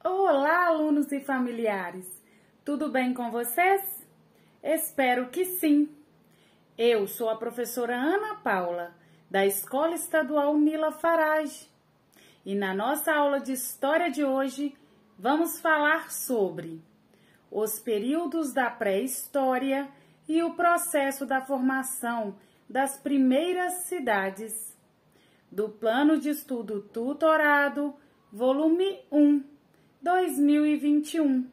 Olá, alunos e familiares! Tudo bem com vocês? Espero que sim! Eu sou a professora Ana Paula, da Escola Estadual Nila Farage. E na nossa aula de História de hoje, vamos falar sobre os períodos da pré-história e o processo da formação das primeiras cidades, do Plano de Estudo Tutorado, volume 1, 2021.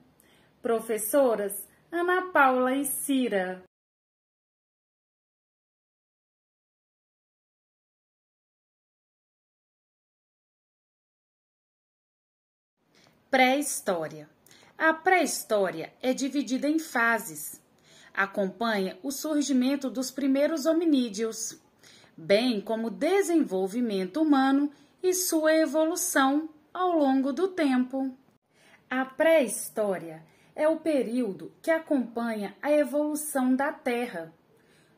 Professoras Ana Paula e Cira. Pré-história. A pré-história é dividida em fases. Acompanha o surgimento dos primeiros hominídeos, bem como o desenvolvimento humano e sua evolução ao longo do tempo. A pré-história é o período que acompanha a evolução da Terra,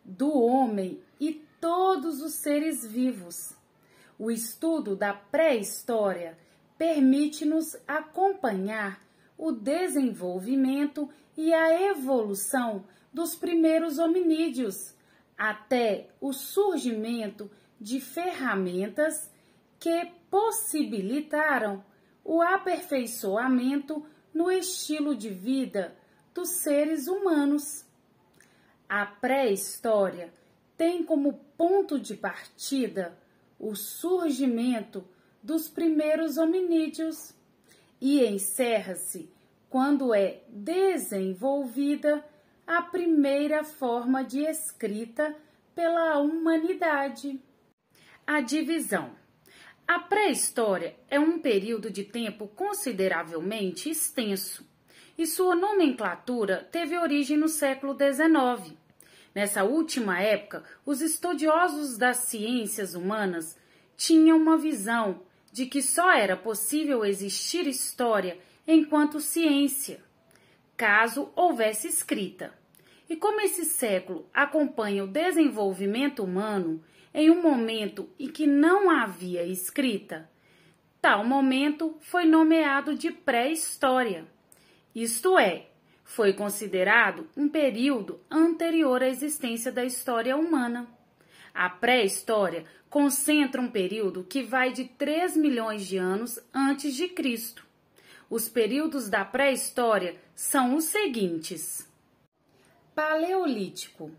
do homem e todos os seres vivos. O estudo da pré-história permite-nos acompanhar o desenvolvimento e a evolução dos primeiros hominídeos, até o surgimento de ferramentas que possibilitaram o aperfeiçoamento no estilo de vida dos seres humanos. A pré-história tem como ponto de partida o surgimento dos primeiros hominídeos e encerra-se quando é desenvolvida a primeira forma de escrita pela humanidade. A divisão. A pré-história é um período de tempo consideravelmente extenso e sua nomenclatura teve origem no século XIX. Nessa última época, os estudiosos das ciências humanas tinham uma visão de que só era possível existir história enquanto ciência, caso houvesse escrita. E como esse século acompanha o desenvolvimento humano em um momento em que não havia escrita, tal momento foi nomeado de pré-história. Isto é, foi considerado um período anterior à existência da história humana. A pré-história concentra um período que vai de 3 milhões de anos antes de Cristo. Os períodos da pré-história são os seguintes. Paleolítico.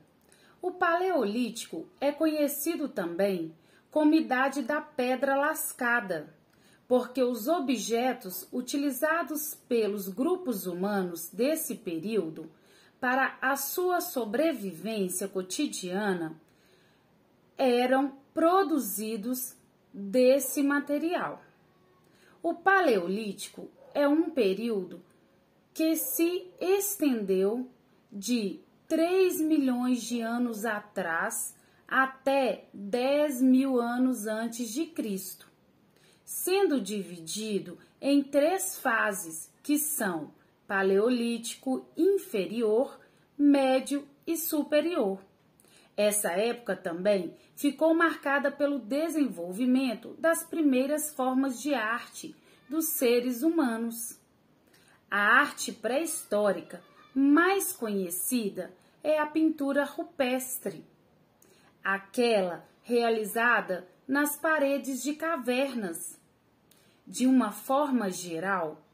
O Paleolítico é conhecido também como Idade da Pedra Lascada, porque os objetos utilizados pelos grupos humanos desse período para a sua sobrevivência cotidiana eram produzidos desse material. O Paleolítico é um período que se estendeu de 3 milhões de anos atrás até 10 mil anos antes de Cristo, sendo dividido em 3 fases, que são Paleolítico inferior, médio e superior. Essa época também ficou marcada pelo desenvolvimento das primeiras formas de arte dos seres humanos. A arte pré-histórica mais conhecida é a pintura rupestre, aquela realizada nas paredes de cavernas. De uma forma geral,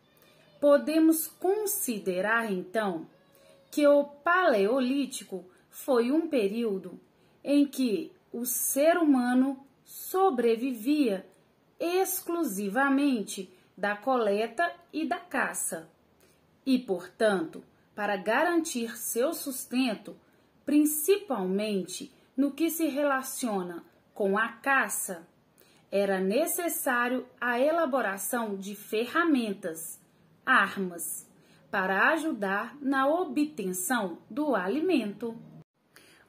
podemos considerar então que o Paleolítico foi um período em que o ser humano sobrevivia exclusivamente da coleta e da caça e, portanto, para garantir seu sustento, principalmente no que se relaciona com a caça, era necessário a elaboração de ferramentas, armas, para ajudar na obtenção do alimento.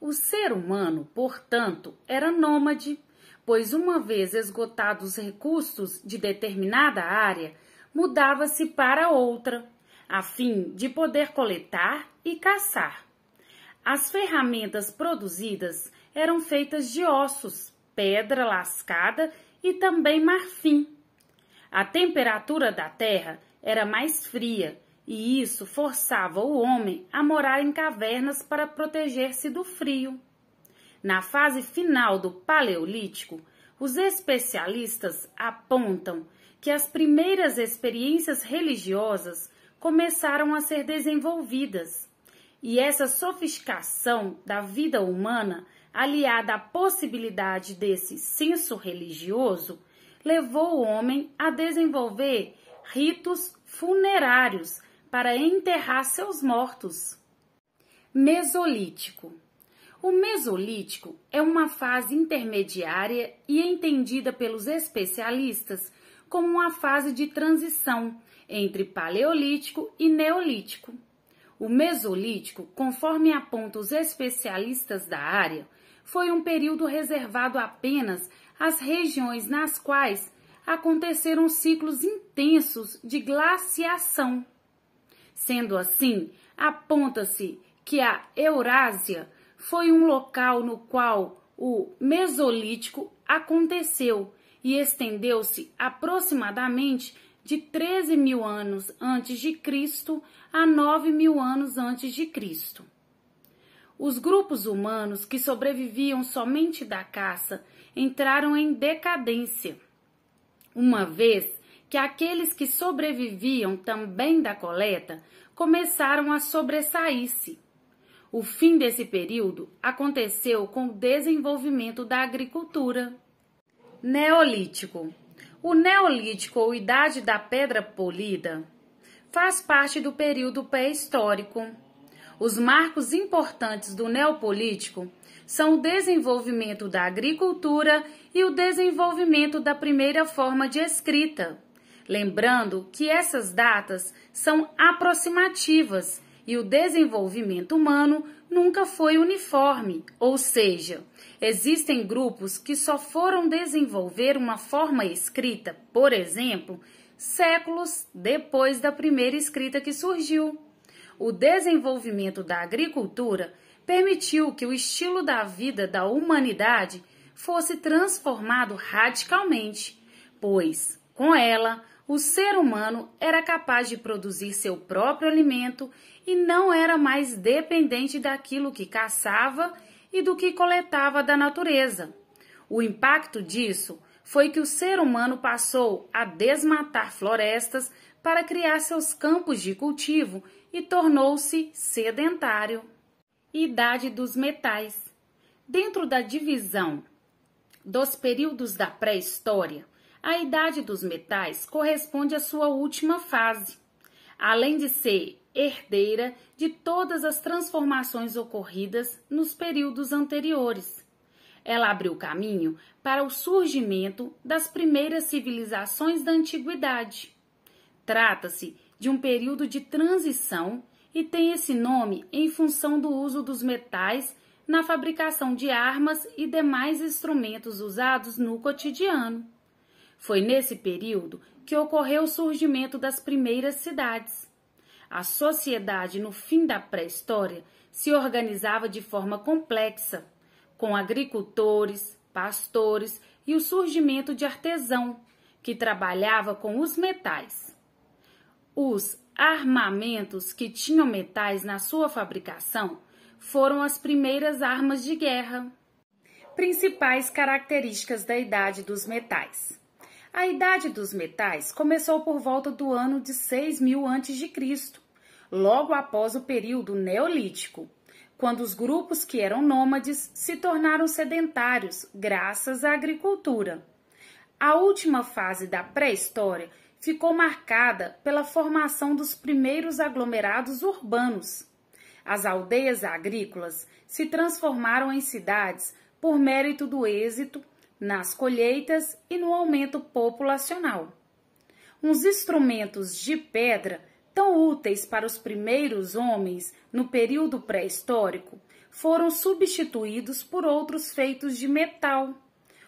O ser humano, portanto, era nômade, pois uma vez esgotados os recursos de determinada área, mudava-se para outra, a fim de poder coletar e caçar. As ferramentas produzidas eram feitas de ossos, pedra lascada e também marfim. A temperatura da terra era mais fria e isso forçava o homem a morar em cavernas para proteger-se do frio. Na fase final do Paleolítico, os especialistas apontam que as primeiras experiências religiosas começaram a ser desenvolvidas, e essa sofisticação da vida humana, aliada à possibilidade desse senso religioso, levou o homem a desenvolver ritos funerários para enterrar seus mortos. Mesolítico. O Mesolítico é uma fase intermediária e entendida pelos especialistas como uma fase de transição entre Paleolítico e Neolítico. O Mesolítico, conforme apontam os especialistas da área, foi um período reservado apenas às regiões nas quais aconteceram ciclos intensos de glaciação. Sendo assim, aponta-se que a Eurásia foi um local no qual o Mesolítico aconteceu e estendeu-se aproximadamente de 13.000 anos antes de Cristo a 9.000 anos antes de Cristo. Os grupos humanos que sobreviviam somente da caça entraram em decadência, uma vez que aqueles que sobreviviam também da coleta começaram a sobressair-se. O fim desse período aconteceu com o desenvolvimento da agricultura. Neolítico. O Neolítico, ou Idade da Pedra Polida, faz parte do período pré-histórico. Os marcos importantes do Neolítico são o desenvolvimento da agricultura e o desenvolvimento da primeira forma de escrita. Lembrando que essas datas são aproximativas e o desenvolvimento humano nunca foi uniforme, ou seja, existem grupos que só foram desenvolver uma forma escrita, por exemplo, séculos depois da primeira escrita que surgiu. O desenvolvimento da agricultura permitiu que o estilo da vida da humanidade fosse transformado radicalmente, pois, com ela, o ser humano era capaz de produzir seu próprio alimento e não era mais dependente daquilo que caçava e do que coletava da natureza. O impacto disso foi que o ser humano passou a desmatar florestas para criar seus campos de cultivo e tornou-se sedentário. Idade dos metais. Dentro da divisão dos períodos da pré-história, a idade dos metais corresponde à sua última fase, além de ser herdeira de todas as transformações ocorridas nos períodos anteriores. Ela abriu caminho para o surgimento das primeiras civilizações da antiguidade. Trata-se de um período de transição e tem esse nome em função do uso dos metais na fabricação de armas e demais instrumentos usados no cotidiano. Foi nesse período que ocorreu o surgimento das primeiras cidades. A sociedade no fim da pré-história se organizava de forma complexa, com agricultores, pastores e o surgimento de artesão, que trabalhava com os metais. Os armamentos que tinham metais na sua fabricação foram as primeiras armas de guerra. Principais características da Idade dos Metais. A Idade dos Metais começou por volta do ano de 6.000 a.C., logo após o período Neolítico, quando os grupos que eram nômades se tornaram sedentários graças à agricultura. A última fase da pré-história ficou marcada pela formação dos primeiros aglomerados urbanos. As aldeias agrícolas se transformaram em cidades por mérito do êxito nas colheitas e no aumento populacional. Uns instrumentos de pedra tão úteis para os primeiros homens no período pré-histórico foram substituídos por outros feitos de metal.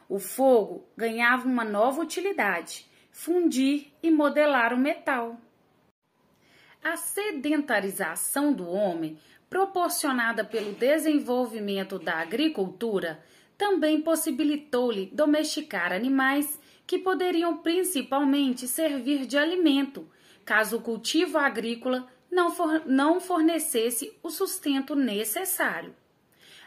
O fogo ganhava uma nova utilidade: fundir e modelar o metal. A sedentarização do homem, proporcionada pelo desenvolvimento da agricultura, também possibilitou-lhe domesticar animais que poderiam principalmente servir de alimento, caso o cultivo agrícola não fornecesse o sustento necessário.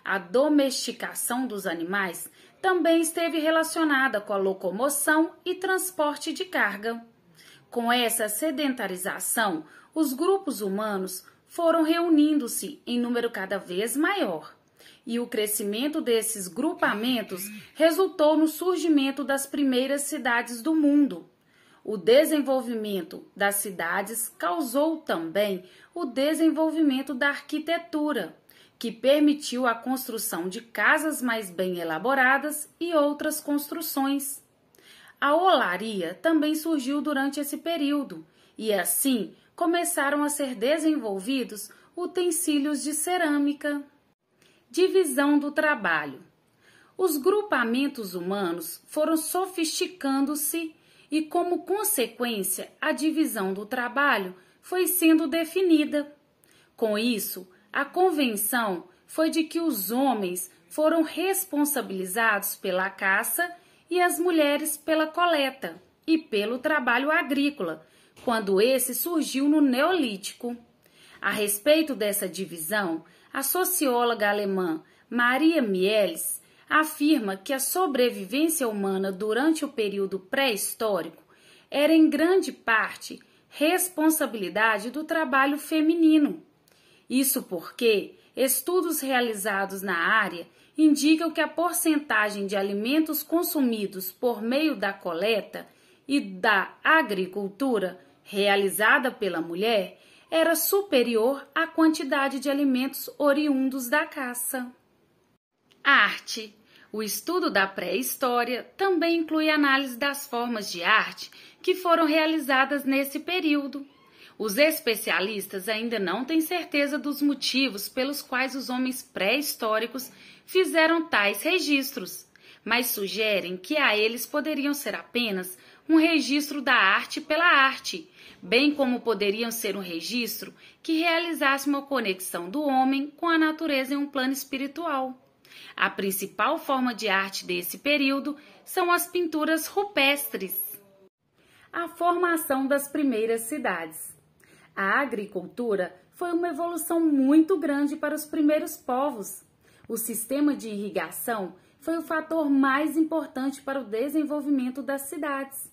A domesticação dos animais também esteve relacionada com a locomoção e transporte de carga. Com essa sedentarização, os grupos humanos foram reunindo-se em número cada vez maior, e o crescimento desses grupamentos resultou no surgimento das primeiras cidades do mundo. O desenvolvimento das cidades causou também o desenvolvimento da arquitetura, que permitiu a construção de casas mais bem elaboradas e outras construções. A olaria também surgiu durante esse período, e assim começaram a ser desenvolvidos utensílios de cerâmica. Divisão do trabalho. Os grupamentos humanos foram sofisticando-se e, como consequência, a divisão do trabalho foi sendo definida. Com isso, a convenção foi de que os homens foram responsabilizados pela caça e as mulheres pela coleta e pelo trabalho agrícola, quando esse surgiu no Neolítico. A respeito dessa divisão, a socióloga alemã Maria Mieles afirma que a sobrevivência humana durante o período pré-histórico era em grande parte responsabilidade do trabalho feminino. Isso porque estudos realizados na área indicam que a porcentagem de alimentos consumidos por meio da coleta e da agricultura realizada pela mulher era superior à quantidade de alimentos oriundos da caça. Arte. O estudo da pré-história também inclui análise das formas de arte que foram realizadas nesse período. Os especialistas ainda não têm certeza dos motivos pelos quais os homens pré-históricos fizeram tais registros, mas sugerem que a eles poderiam ser apenas um registro da arte pela arte, bem como poderiam ser um registro que realizasse uma conexão do homem com a natureza em um plano espiritual. A principal forma de arte desse período são as pinturas rupestres. A formação das primeiras cidades. A agricultura foi uma evolução muito grande para os primeiros povos. O sistema de irrigação foi o fator mais importante para o desenvolvimento das cidades.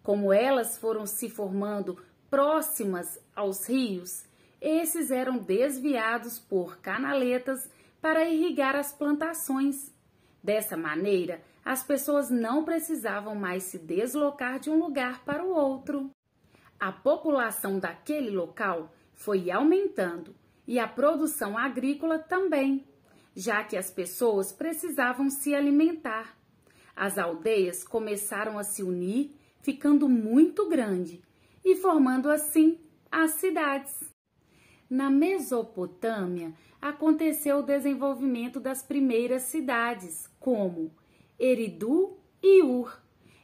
Como elas foram se formando próximas aos rios, esses eram desviados por canaletas para irrigar as plantações. Dessa maneira, as pessoas não precisavam mais se deslocar de um lugar para o outro. A população daquele local foi aumentando e a produção agrícola também, já que as pessoas precisavam se alimentar. As aldeias começaram a se unir, ficando muito grande e formando assim as cidades. Na Mesopotâmia, aconteceu o desenvolvimento das primeiras cidades, como Eridu e Ur.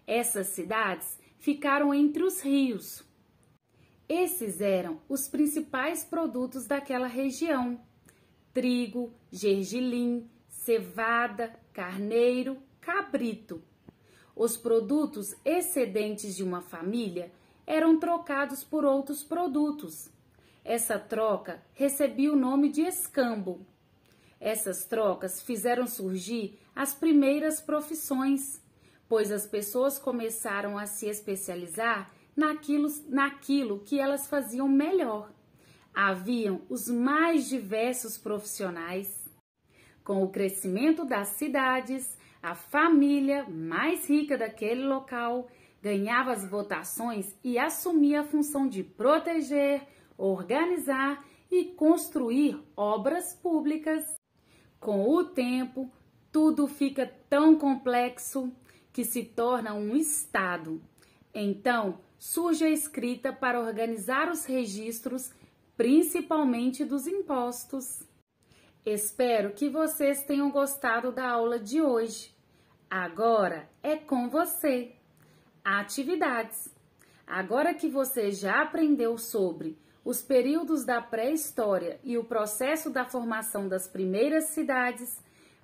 Essas cidades ficaram entre os rios. Esses eram os principais produtos daquela região: trigo, gergelim, cevada, carneiro, cabrito. Os produtos excedentes de uma família eram trocados por outros produtos. Essa troca recebia o nome de escambo. Essas trocas fizeram surgir as primeiras profissões, pois as pessoas começaram a se especializar naquilo que elas faziam melhor. Haviam os mais diversos profissionais. Com o crescimento das cidades, a família mais rica daquele local ganhava as votações e assumia a função de proteger, organizar e construir obras públicas. Com o tempo, tudo fica tão complexo que se torna um estado. Então, surge a escrita para organizar os registros, principalmente dos impostos. Espero que vocês tenham gostado da aula de hoje. Agora é com você. Atividades. Agora que você já aprendeu sobre os períodos da pré-história e o processo da formação das primeiras cidades,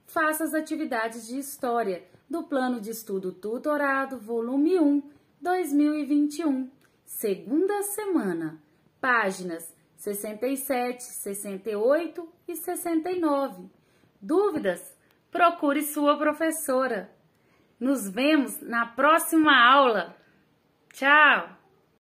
faça as atividades de história do Plano de Estudo Tutorado, volume 1, 2021, segunda semana, páginas 67, 68 e 69. Dúvidas? Procure sua professora. Nos vemos na próxima aula. Tchau!